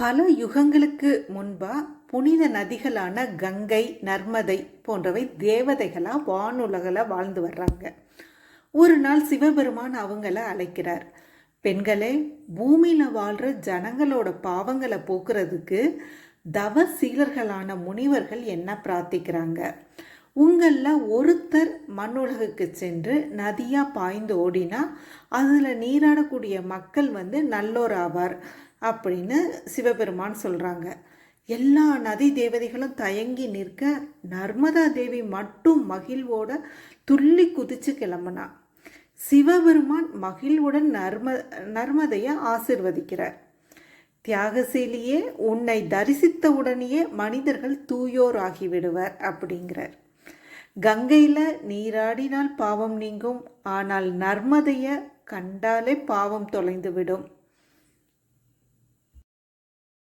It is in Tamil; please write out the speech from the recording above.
பல யுகங்களுக்கு முன்பா புனித நதிகளான கங்கை, நர்மதை போன்றவை தேவதைகளாக வானுலகில் வாழ்ந்து வர்றாங்க. ஒரு நாள் சிவபெருமான் அவங்கள அழைக்கிறார். பெண்களே, பூமியில் வாழ்கிற ஜனங்களோட பாவங்களை போக்குறதுக்கு தவ சீலர்களான முனிவர்கள் என்ன பிரார்த்திக்கிறாங்க. உங்களில் ஒருத்தர் மண்ணுலகுக்கு சென்று நதியாக பாய்ந்து ஓடினா அதில் நீராடக்கூடிய மக்கள் நல்லோர் ஆவார் அப்படின்னு சிவபெருமான் சொல்கிறாங்க. எல்லா நதி தேவதைகளும் தயங்கி நிற்க நர்மதா தேவி மட்டும் மகிழ்வோட துள்ளி குதிச்சு கிளம்புனா. சிவபெருமான் மகிழ்வுடன் நர்மதையை ஆசிர்வதிக்கிறார். தியாகசீலியே, உன்னை தரிசித்த உடனேயே மனிதர்கள் தூயோர் ஆகிவிடுவர் அப்படிங்கிறார். கங்கையில் நீராடினால் பாவம் நீங்கும், ஆனால் நர்மதையை கண்டாலே பாவம் தொலைந்து விடும்.